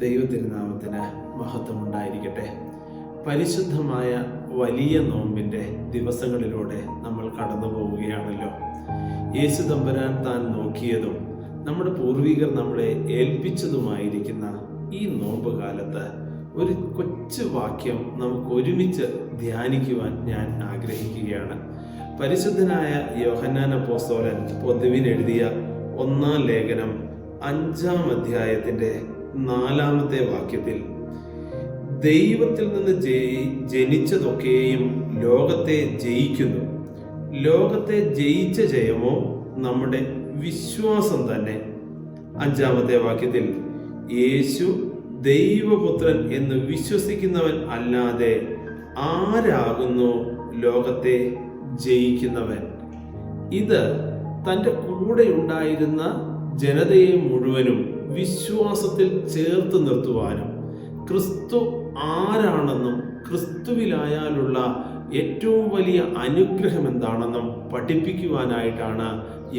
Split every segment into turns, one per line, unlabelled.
ദൈവതിരുനാമത്തിന് മഹത്വമുണ്ടായിരിക്കട്ടെ. പരിശുദ്ധമായ വലിയ നോമ്പിൻ്റെ ദിവസങ്ങളിലൂടെ നമ്മൾ കടന്നു പോവുകയാണല്ലോ. യേശു തമ്പുരാൻ താൻ നോക്കിയതും നമ്മുടെ പൂർവികർ നമ്മളെ ഏൽപ്പിച്ചതുമായിരിക്കുന്ന ഈ നോമ്പ് കാലത്ത് ഒരു കൊച്ചു വാക്യം നമുക്ക് ഒരുമിച്ച് ധ്യാനിക്കുവാൻ ഞാൻ ആഗ്രഹിക്കുകയാണ്. പരിശുദ്ധനായ യോഹന്നാൻ അപ്പോസ്തലൻ പൊതുവിനെഴുതിയ 1-ാം ലേഖനം 5-ാം അധ്യായത്തിൻ്റെ 4-ാമത്തെ വാക്യത്തിൽ, ദൈവത്തിൽ നിന്ന് ജനിച്ചതൊക്കെയും ലോകത്തെ ജയിക്കുന്നു, ലോകത്തെ ജയിച്ച ജയമോ നമ്മുടെ വിശ്വാസം തന്നെ. 5-ാമത്തെ വാക്യത്തിൽ, യേശു ദൈവപുത്രൻ എന്ന് വിശ്വസിക്കുന്നവൻ അല്ലാതെ ആരാകുന്നു ലോകത്തെ ജയിക്കുന്നവൻ? ഇത് തൻ്റെ കൂടെ ഉണ്ടായിരുന്ന ജനതയെ മുഴുവനും വിശ്വാസത്തിൽ ചേർത്ത് നിർത്തുവാനും ക്രിസ്തു ആരാണെന്നും ക്രിസ്തുവിലായാലുള്ള ഏറ്റവും വലിയ അനുഗ്രഹം എന്താണെന്നും പഠിപ്പിക്കുവാനായിട്ടാണ്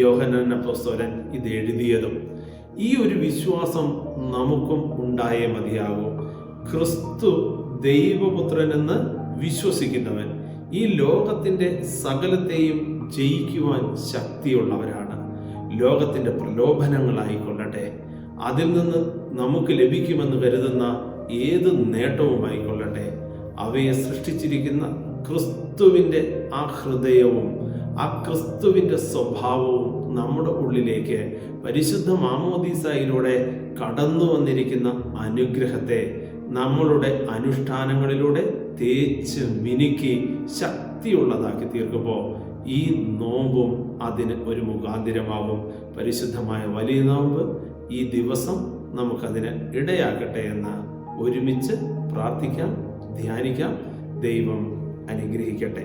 യോഹന്നാൻ അപ്പോസ്തലൻ ഇത് എഴുതിയതും. ഈ ഒരു വിശ്വാസം നമുക്കും ഉണ്ടായേ മതിയാകൂ. ക്രിസ്തു ദൈവപുത്രനെന്ന് വിശ്വസിക്കുന്നവൻ ഈ ലോകത്തിൻ്റെ സകലത്തെയും ജയിക്കുവാൻ ശക്തിയുള്ളവരാണ്. ലോകത്തിൻ്റെ പ്രലോഭനങ്ങളായിക്കൊള്ളട്ടെ, അതിൽ നിന്ന് നമുക്ക് ലഭിക്കുമെന്ന് കരുതുന്ന ഏത് നേട്ടവുമായിക്കൊള്ളട്ടെ, അവയെ സൃഷ്ടിച്ചിരിക്കുന്ന ക്രിസ്തുവിൻ്റെ ആ ഹൃദയവും ആ ക്രിസ്തുവിൻ്റെ സ്വഭാവവും നമ്മുടെ ഉള്ളിലേക്ക് പരിശുദ്ധ മാമോദീസായിലൂടെ കടന്നു വന്നിരിക്കുന്ന അനുഗ്രഹത്തെ നമ്മളുടെ അനുഷ്ഠാനങ്ങളിലൂടെ തേച്ച് മിനുക്കി ശക്തിയുള്ളതാക്കി തീർക്കുമ്പോൾ ഈ നോമ്പും അതിന് ഒരു മുഖാന്തിരമാകും. പരിശുദ്ധമായ വലിയ നോമ്പ് ഈ ദിവസം നമുക്കതിന് ഇടയാക്കട്ടെ എന്ന് ഒരുമിച്ച് പ്രാർത്ഥിക്കാം, ധ്യാനിക്കാം. ദൈവം അനുഗ്രഹിക്കട്ടെ.